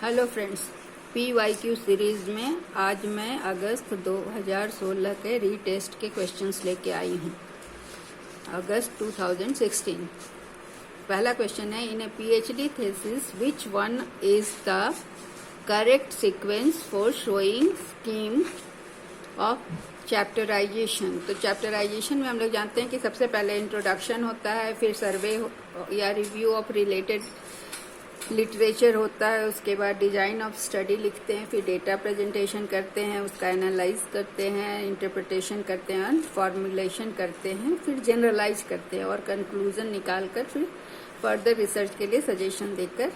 Hello friends, PYQ series में आज मैं अगस्त 2016 के रीटेस्ट के क्वेश्चंस लेके आई हूँ। अगस्त 2016। पहला क्वेश्चन है, इन ए PhD thesis which one is the correct sequence for showing scheme of chapterisation. तो चैप्टराइजेशन में हम लोग जानते हैं कि सबसे पहले इंट्रोडक्शन होता है, फिर सर्वे या रिव्यू ऑफ रिलेटेड लिटरेचर होता है, उसके बाद डिजाइन ऑफ स्टडी लिखते हैं, फिर डेटा प्रेजेंटेशन करते हैं, उसका एनालाइज करते हैं, इंटरप्रिटेशन करते हैं, फॉर्मुलेशन करते हैं, फिर जनरलाइज करते हैं और कंक्लूजन निकाल कर फिर फर्दर रिसर्च के लिए सजेशन देकर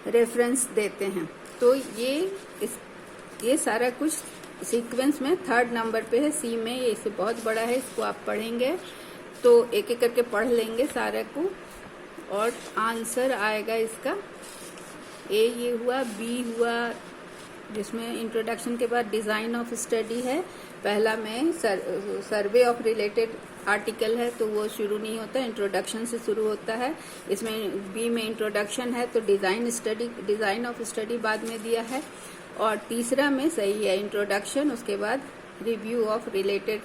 रेफरेंस देते हैं। तो ये सारा कुछ सीक्वेंस में थर्ड नंबर पे है, सी में। ये इसे बहुत बड़ा है, इसको आप पढ़ेंगे तो एक एक करके पढ़ लेंगे सारे को और आंसर आएगा इसका। ए ये हुआ, बी हुआ जिसमें इंट्रोडक्शन के बाद डिज़ाइन ऑफ स्टडी है। पहला में सर्वे ऑफ रिलेटेड आर्टिकल है तो वो शुरू नहीं होता, इंट्रोडक्शन से शुरू होता है। इसमें बी में इंट्रोडक्शन है तो डिज़ाइन ऑफ स्टडी बाद में दिया है। और तीसरा में सही है इंट्रोडक्शन, उसके बाद रिव्यू ऑफ रिलेटेड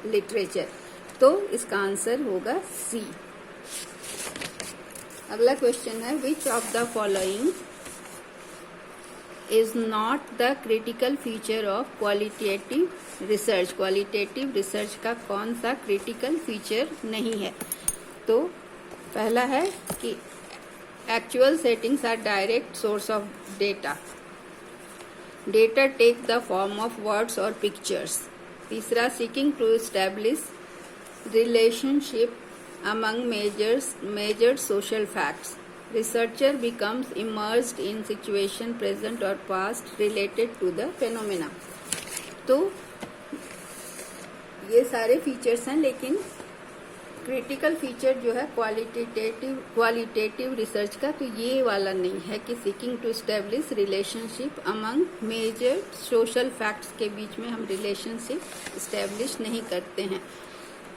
लिटरेचर। तो इसका आंसर होगा सी। अगला क्वेश्चन है, which of the following is not the critical feature of qualitative research. Qualitative research का कौन सा क्रिटिकल फीचर नहीं है? तो पहला है कि actual settings are direct source of data. Data take the form of words और पिक्चर्स। तीसरा, seeking to establish relationship among measured social facts. Researcher becomes immersed in situation present or past related to the phenomena. तो ये सारे features हैं, लेकिन critical feature जो है qualitative research का, तो ये वाला नहीं है कि seeking to establish relationship among measured social facts के बीच में हम रिलेशनशिप एस्टैब्लिश नहीं करते हैं।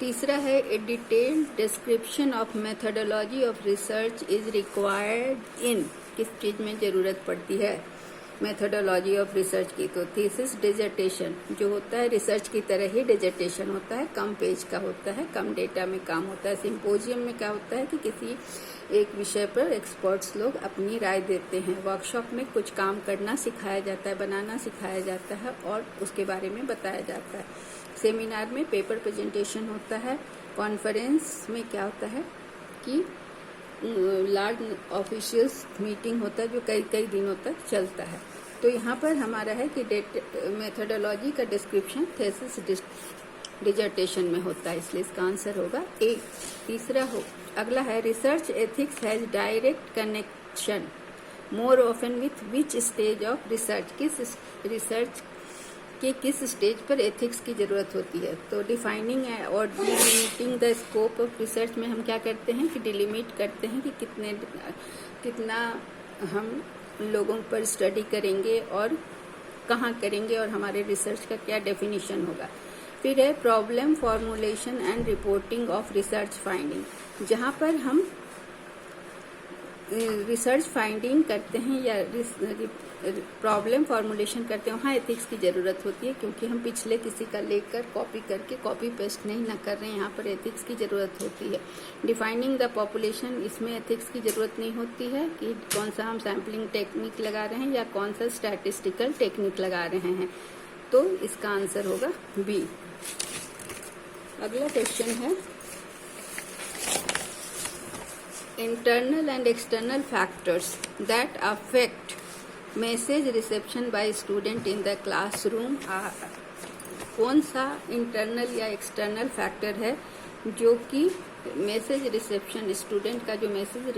तीसरा है, ए detailed description of methodology of research is required in. किस चीज में जरूरत पड़ती है मेथोडोलॉजी ऑफ रिसर्च की? तो थीसिस डिजर्टेशन जो होता है रिसर्च की तरह ही डिजर्टेशन होता है, कम पेज का होता है, कम डेटा में काम होता है। सिंपोजियम में क्या होता है कि किसी एक विषय पर एक्सपर्ट्स लोग अपनी राय देते हैं। वर्कशॉप में कुछ काम करना सिखाया जाता है, बनाना सिखाया जाता है और उसके बारे में बताया जाता है। सेमिनार में पेपर प्रेजेंटेशन होता है। कॉन्फ्रेंस में क्या होता है कि लार्ज ऑफिशियल्स मीटिंग होता है जो कई दिनों तक चलता है। तो यहाँ पर हमारा है कि मेथोडोलॉजी का डिस्क्रिप्शन थीसिस डिजर्टेशन में होता है, इसलिए इसका आंसर होगा ए। तीसरा अगला है, research ethics has direct connection more often with which stage of research. किस रिसर्च कि किस स्टेज पर एथिक्स की जरूरत होती है? तो डिफाइनिंग और डिलिमिटिंग द स्कोप ऑफ रिसर्च में हम क्या करते हैं कि डिलिमिट करते हैं कि कितना हम लोगों पर स्टडी करेंगे और कहाँ करेंगे और हमारे रिसर्च का क्या डेफिनेशन होगा। फिर है problem formulation and reporting of research finding. जहाँ पर हम रिसर्च फाइंडिंग करते हैं या प्रॉब्लम फॉर्मुलेशन करते हैं, वहाँ एथिक्स की ज़रूरत होती है, क्योंकि हम पिछले किसी का लेकर कॉपी करके कॉपी पेस्ट नहीं ना कर रहे हैं। यहाँ पर एथिक्स की ज़रूरत होती है। डिफाइनिंग द पॉपुलेशन, इसमें एथिक्स की ज़रूरत नहीं होती है कि कौन सा हम सैम्पलिंग टेक्निक लगा रहे हैं या कौन सा स्टैटिस्टिकल टेक्निक लगा रहे हैं। तो इसका आंसर होगा बी। अगला क्वेश्चन है, internal and external factors that affect message reception by student in the classroom are। कौन सा इंटरनल या एक्सटर्नल फैक्टर है जो कि मैसेज रिसेप्शन, स्टूडेंट का जो मैसेज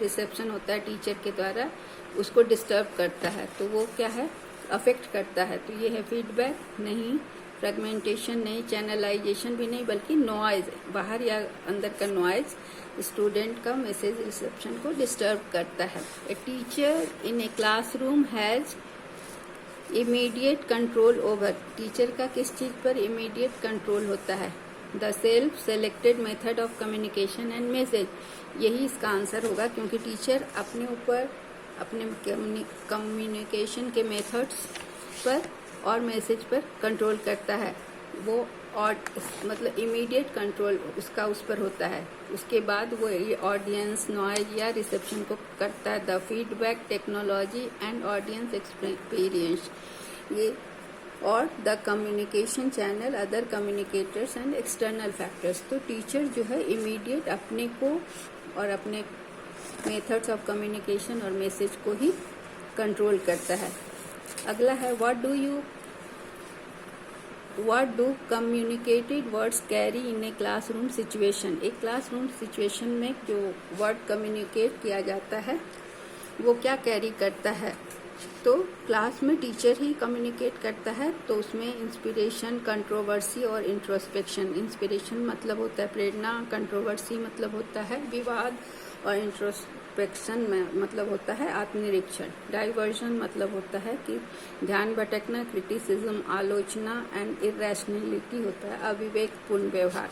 रिसेप्शन होता है टीचर के द्वारा, उसको डिस्टर्ब करता है? तो वो क्या है, अफेक्ट करता है। तो ये है फीडबैक नहीं, फ्रेगमेंटेशन नहीं, चैनलाइजेशन भी नहीं, बल्कि नॉइज, बाहर या अंदर का नॉइज स्टूडेंट का मैसेज रिसेप्शन को डिस्टर्ब करता है। A teacher in a classroom has immediate control over. Teacher का किस चीज पर इमीडिएट कंट्रोल होता है? The self selected method of communication and message. यही इसका आंसर होगा, क्योंकि टीचर अपने ऊपर अपने कम्युनिकेशन के मेथड्स पर और मैसेज पर कंट्रोल करता है। वो और मतलब इमीडिएट कंट्रोल उसका उस पर होता है। उसके बाद वो ये ऑडियंस नॉइज या रिसेप्शन को करता है। The feedback technology and audience experience ये और the communication channel other communicators and external factors. तो टीचर जो है इमीडिएट अपने को और अपने मेथड्स ऑफ कम्युनिकेशन और मैसेज को ही कंट्रोल करता है। अगला है what do communicated words carry in a classroom situation। एक क्लासरूम सिचुएशन में जो वर्ड कम्युनिकेट किया जाता है वो क्या कैरी करता है। तो क्लास में टीचर ही कम्युनिकेट करता है, तो उसमें इंस्पिरेशन, कंट्रोवर्सी और इंट्रोस्पेक्शन। इंस्पिरेशन मतलब होता है प्रेरणा, कंट्रोवर्सी मतलब होता है विवाद और इंट्रोस्पेक्शन में मतलब होता है आत्मनिरीक्षण। डाइवर्जन मतलब होता है कि ध्यान भटकना, क्रिटिसिज्म आलोचना एंड इरेशनलिटी होता है अविवेकपूर्ण व्यवहार।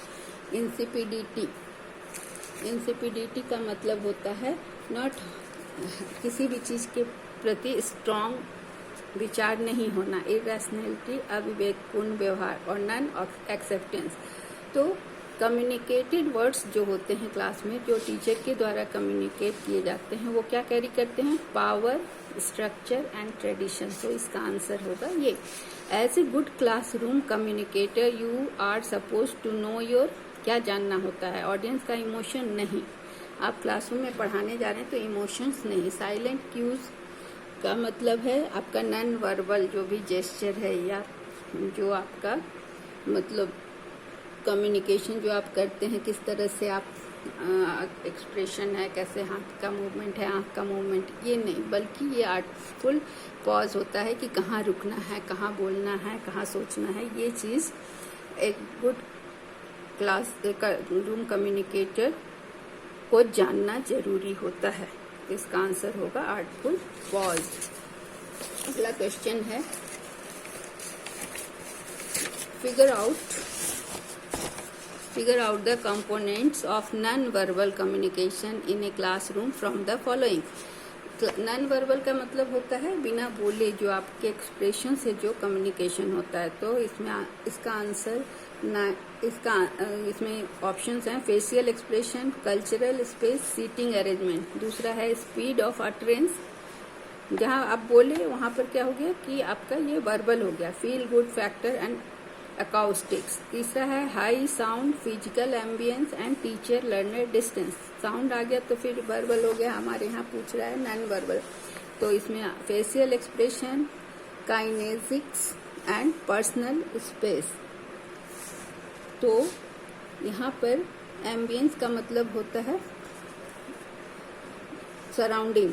इंसिपिडिटी का मतलब होता है नॉट किसी भी चीज के प्रति स्ट्रॉन्ग विचार नहीं होना। इरेशनलिटी अविवेकपूर्ण व्यवहार और नन ऑफ एक्सेप्टेंस। तो कम्युनिकेटेड वर्ड्स जो होते हैं क्लास में जो टीचर के द्वारा कम्युनिकेट किए जाते हैं वो क्या कैरी करते हैं, पावर, स्ट्रक्चर एंड ट्रेडिशन। तो इसका आंसर होगा ये। As a good classroom communicator you are suppose to know your, क्या जानना होता है, ऑडियंस का इमोशन नहीं। आप क्लासरूम में पढ़ाने जा रहे हैं तो इमोशंस नहीं। साइलेंट क्यूज का मतलब है आपका नॉन वर्बल जो भी जेस्चर है या जो आपका मतलब कम्युनिकेशन जो आप करते हैं, किस तरह से आप एक्सप्रेशन है, कैसे हाथ का मूवमेंट है, आंख का मूवमेंट, ये नहीं, बल्कि ये आर्टफुल पॉज होता है कि कहाँ रुकना है, कहाँ बोलना है, कहाँ सोचना है। ये चीज़ एक गुड क्लास रूम कम्युनिकेटर को जानना जरूरी होता है। इसका आंसर होगा आर्टफुल पॉज। अगला क्वेश्चन है figure out the components of non-verbal communication in a classroom from the following। Non verbal का मतलब होता है बिना बोले जो आपके एक्सप्रेशन से जो कम्युनिकेशन होता है। तो इसका आंसर इसमें ऑप्शंस हैं facial expression, cultural space, seating arrangement. दूसरा है स्पीड ऑफ अटरेंस, जहाँ आप बोले वहाँ पर क्या हो गया कि आपका ये वर्बल हो गया। Feel good factor and acoustics. तीसरा है high sound, physical ambience and teacher learner distance. Sound आ गया तो फिर वर्बल हो गया, हमारे यहाँ पूछ रहा है नॉन वर्बल। तो इसमें facial expression, kinesics and personal space. तो यहाँ पर एम्बियंस का मतलब होता है सराउंडिंग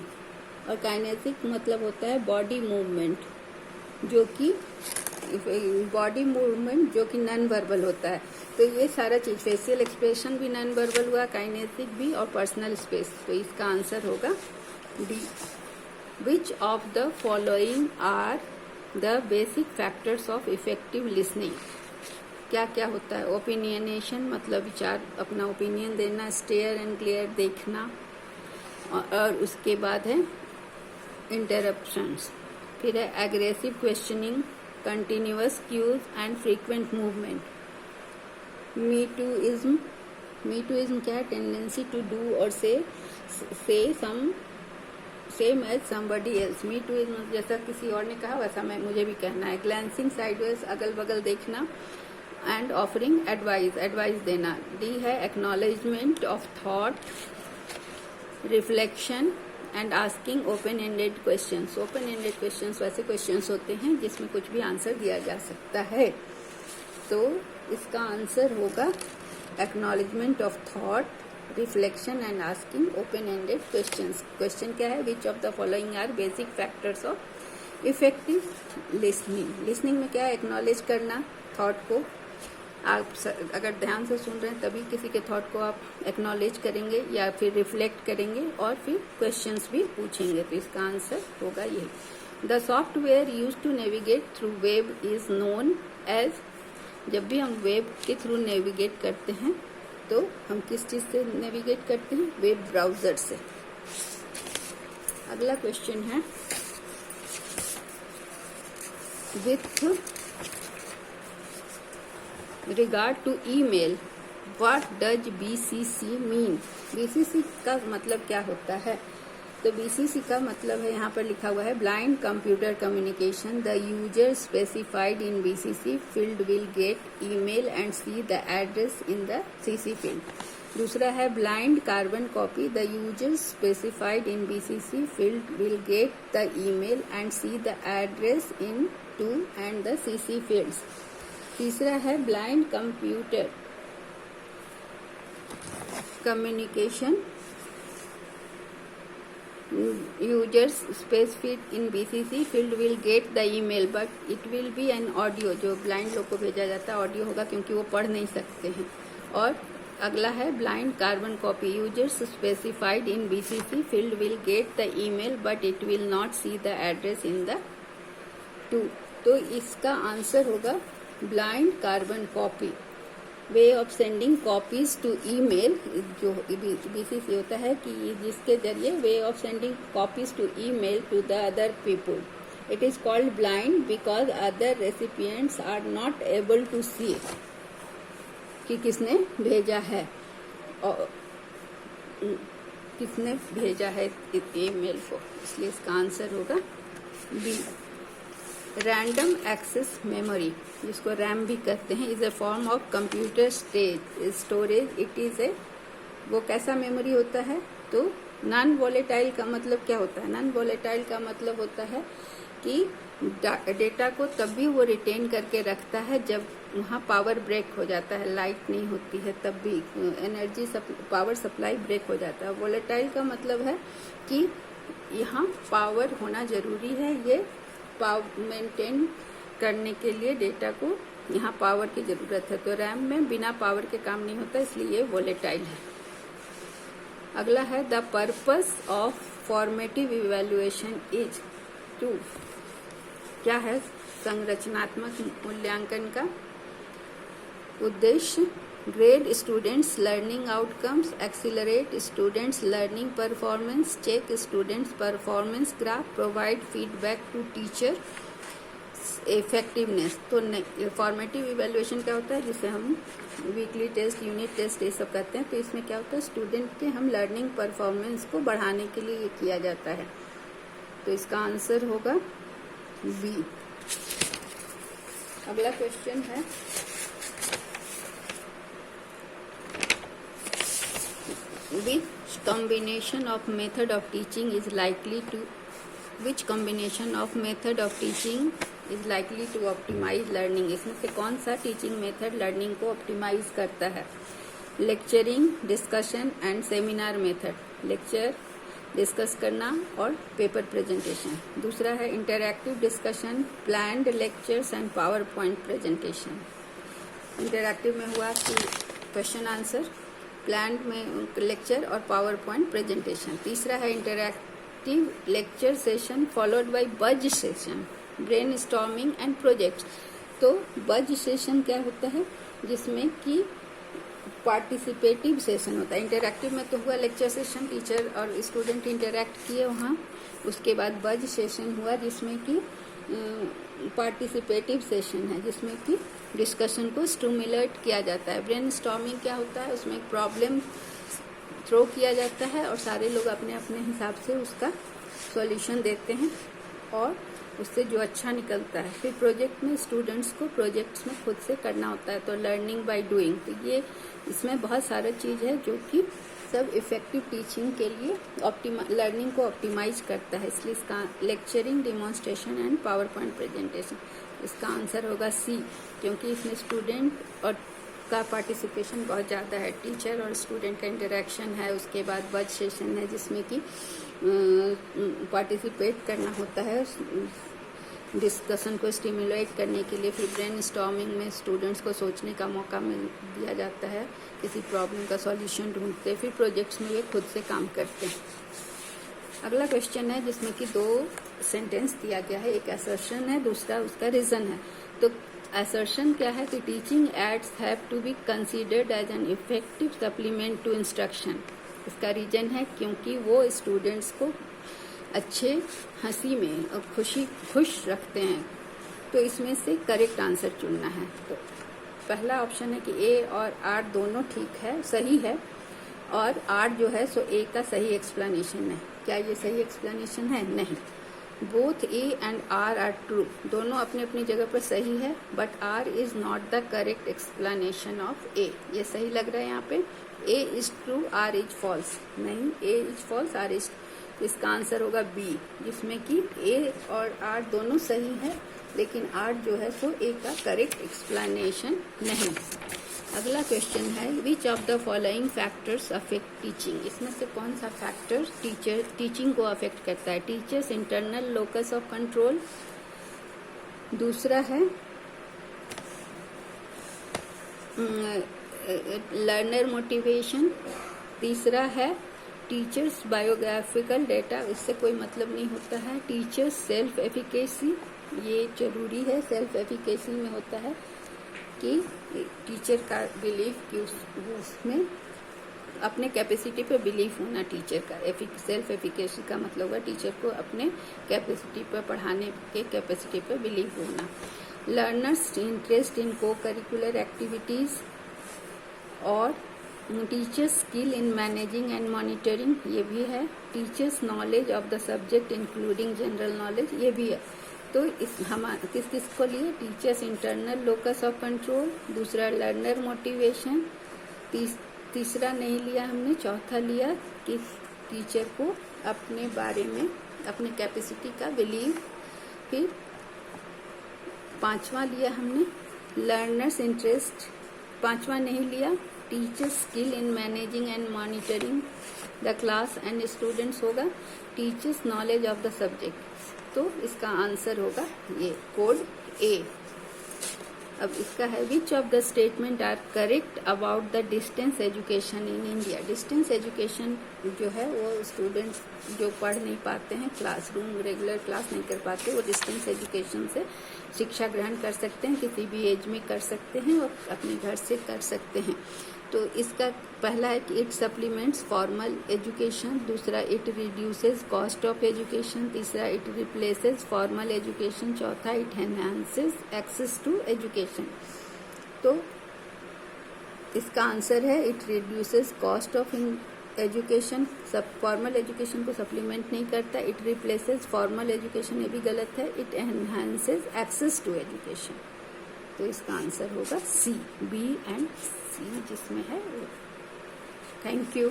और काइनेसिक मतलब होता है बॉडी मूवमेंट, जो कि नॉन वर्बल होता है। तो ये सारा चीज फेशियल एक्सप्रेशन भी नॉन वर्बल हुआ, काइनेसिक भी और पर्सनल स्पेस। तो इसका आंसर होगा D. Which of the following are the basic factors of effective listening. क्या क्या होता है, ओपिनियनेशन मतलब विचार, अपना ओपिनियन देना, स्टेयर एंड क्लियर देखना, और उसके बाद है इंटरप्शंस, फिर है aggressive questioning, continuous cues and frequent movement. Me tooism क्या है, tendency to do or say same as somebody else. Me tooism जैसा किसी और ने कहा वैसा मुझे भी कहना है। ग्लैंसिंग साइडवेज अगल बगल देखना एंड ऑफरिंग एडवाइस देना। डी है acknowledgement of thought, reflection and asking open ended questions. Open ended questions वैसे क्वेश्चंस होते हैं जिसमें कुछ भी आंसर दिया जा सकता है। तो इसका आंसर होगा acknowledgement of thought, reflection and asking open ended questions. Question क्या है, which of the following are basic factors of effective listening. Listening में क्या है, एक्नॉलेज करना थॉट को। आप अगर ध्यान से सुन रहे हैं तभी किसी के थॉट को आप एक्नॉलेज करेंगे या फिर रिफ्लेक्ट करेंगे और फिर क्वेश्चंस भी पूछेंगे। तो इसका आंसर होगा ये। The software use to navigate through web is known as. जब भी हम वेब के थ्रू नेविगेट करते हैं तो हम किस चीज से नेविगेट करते हैं, वेब ब्राउजर से। अगला क्वेश्चन है, with regard to email what does BCC mean. BCC का मतलब क्या होता है? तो BCC का मतलब है, यहाँ पर लिखा हुआ है, blind computer communication. The user specified in BCC field will get email and see the address in the CC field. दूसरा है blind carbon copy. The user specified in BCC field will get the email and see the address in to and the CC fields. तीसरा है blind computer communication. Users specific in BCC field will get the email but it will be an audio. जो blind लोग को भेजा जाता है audio होगा, क्योंकि वो पढ़ नहीं सकते हैं। और अगला है blind carbon copy. Users specified in BCC field will get the email but it will not see the address in the to. तो इसका आंसर होगा blind carbon copy. Way of sending copies to email, जो BCC होता है कि जिसके जरिए way of sending copies to email to the other people. It is called blind because other recipients are not able to see कि किसने भेजा है और किसने भेजा है ईमेल को, इसलिए इसका आंसर होगा बी। रैंडम एक्सेस मेमोरी, जिसको रैम भी कहते हैं, is a form of computer storage. It is a, वो कैसा मेमोरी होता है? तो नॉन वॉलेटाइल का मतलब क्या होता है? नॉन वॉलेटाइल का मतलब होता है कि डेटा को तभी वो रिटेन करके रखता है जब वहाँ पावर ब्रेक हो जाता है, लाइट नहीं होती है, तब भी एनर्जी पावर सप्लाई ब्रेक हो जाता है। वॉलेटाइल का मतलब है कि यहाँ पावर होना जरूरी है, ये पावर मेंटेन करने के लिए डेटा को यहाँ पावर की जरूरत है। तो रैम में बिना पावर के काम नहीं होता, इसलिए ये वॉलेटाइल है। अगला है the purpose of formative evaluation is to. क्या है संरचनात्मक मूल्यांकन का उद्देश्य? Grade students learning outcomes, accelerate students learning performance, check students performance graph, provide feedback to teacher, effectiveness. तो फॉर्मेटिव इवैल्यूएशन क्या होता है, जिसे हम वीकली टेस्ट, यूनिट टेस्ट ये सब कहते हैं। तो इसमें क्या होता है, स्टूडेंट के हम लर्निंग परफॉर्मेंस को बढ़ाने के लिए ये किया जाता है। तो इसका आंसर होगा बी। अगला क्वेश्चन है, which combination of method of teaching is likely to optimize learning? इसमें से कौन सा टीचिंग मेथड लर्निंग को ऑप्टिमाइज करता है? Lecturing, discussion and seminar method. Lecture, discuss करना और पेपर प्रेजेंटेशन। दूसरा है interactive discussion, planned lectures and PowerPoint presentation. Interactive में हुआ कि क्वेश्चन आंसर, प्लान में लेक्चर और पावर पॉइंट प्रेजेंटेशन। तीसरा है interactive lecture session followed by buzz session, brainstorming and projects. तो बज सेशन क्या होता है, जिसमें कि पार्टिसिपेटिव सेशन होता है। इंटरैक्टिव में तो हुआ लेक्चर सेशन, टीचर और स्टूडेंट इंटरैक्ट किए वहाँ। उसके बाद बज सेशन हुआ जिसमें कि पार्टिसिपेटिव सेशन है, जिसमें कि डिस्कशन को स्टिमुलेट किया जाता है। ब्रेन स्टॉर्मिंग क्या होता है, उसमें एक प्रॉब्लम थ्रो किया जाता है और सारे लोग अपने अपने हिसाब से उसका सॉल्यूशन देते हैं और उससे जो अच्छा निकलता है। फिर प्रोजेक्ट में स्टूडेंट्स को प्रोजेक्ट्स में खुद से करना होता है, तो लर्निंग बाय डूइंग। तो ये इसमें बहुत सारा चीज़ है जो कि सब इफेक्टिव टीचिंग के लिए लर्निंग को ऑप्टिमाइज करता है। इसलिए इसका lecturing, demonstration and PowerPoint presentation, इसका आंसर होगा सी, क्योंकि इसमें स्टूडेंट और का पार्टिसिपेशन बहुत ज़्यादा है। टीचर और स्टूडेंट का इंटरेक्शन है। उसके बाद बज सेशन है जिसमें कि पार्टिसिपेट करना होता है डिस्कशन को स्टिमुलेट करने के लिए। फिर ब्रेन स्टॉर्मिंग में स्टूडेंट्स को सोचने का मौका दिया जाता है, किसी प्रॉब्लम का सॉल्यूशन ढूंढते। फिर प्रोजेक्ट्स में वे खुद से काम करते हैं। अगला क्वेश्चन है जिसमें कि 2 सेंटेंस दिया गया है, एक असर्शन है, दूसरा उसका रीजन है। तो असर्शन क्या है कि teaching aids have to be considered as an effective supplement to instruction. इसका रीजन है क्योंकि वो स्टूडेंट्स को अच्छे हंसी में और खुश रखते हैं। तो इसमें से करेक्ट आंसर चुनना है। तो पहला ऑप्शन है कि ए और आर दोनों ठीक है, सही है, और आर जो है सो ए का सही एक्सप्लेनेशन है। क्या ये सही एक्सप्लेनेशन है? नहीं। Both A and R true, दोनों अपनी अपनी जगह पर सही है, but R is not the correct explanation of A. ये सही लग रहा है यहाँ पे। A is true, R is false. नहीं, A is false, R is. इसका आंसर होगा बी, जिसमें कि ए और आर दोनों सही है, लेकिन आर जो है सो ए का करेक्ट एक्सप्लेनेशन नहीं। अगला क्वेश्चन है, which of the following factors affect teaching. इसमें से कौन सा फैक्टर टीचिंग को अफेक्ट करता है? Teachers internal locus of control, दूसरा है लर्नर मोटिवेशन, तीसरा है टीचर्स बायोग्राफिकल डेटा, इससे कोई मतलब नहीं होता है। टीचर्स सेल्फ एफिकेसी, ये जरूरी है। सेल्फ एफिकेसी में होता है कि टीचर का बिलीफ कि उसमें अपने कैपेसिटी पे बिलीफ होना टीचर का। सेल्फ एफिकेसी का मतलब होगा टीचर को अपने कैपेसिटी पर, पढ़ाने के कैपेसिटी पर बिलीफ होना। लर्नर्स इंटरेस्ट इन को करिकुलर एक्टिविटीज, और teachers skill in managing and monitoring, ये भी है। Teachers knowledge of the subject including general knowledge, ये भी है। तो इस किस किस को लिए? Teachers internal locus of control, दूसरा लर्नर मोटिवेशन, तीसरा नहीं लिया हमने, चौथा लिया कि टीचर को अपने बारे में, अपने कैपेसिटी का बिलीव, फिर पांचवा लिया हमने लर्नर्स इंटरेस्ट, पांचवा नहीं लिया teachers skill in managing and monitoring the class and students होगा teachers knowledge of the subject. तो इसका आंसर होगा ये कोड ए। अब इसका है, which of the statement are correct about the distance education in India. Distance education जो है वो स्टूडेंट्स जो पढ़ नहीं पाते हैं, क्लासरूम रेगुलर क्लास नहीं कर पाते, वो डिस्टेंस एजुकेशन से शिक्षा ग्रहण कर सकते हैं, किसी भी एज में कर सकते हैं और अपने घर से कर सकते हैं। तो इसका पहला है कि इट सप्लीमेंट्स फॉर्मल एजुकेशन, दूसरा it reduces cost of education, तीसरा इट रिप्लेसेस फॉर्मल एजुकेशन, चौथा it enhances access to education. तो इसका आंसर है it reduces cost of education, सब फॉर्मल एजुकेशन को सप्लीमेंट नहीं करता। इट रिप्लेसेस फॉर्मल एजुकेशन, ये भी गलत है। It enhances access to education. तो इसका आंसर होगा सी, बी एंड सी जिसमें है। Thank you.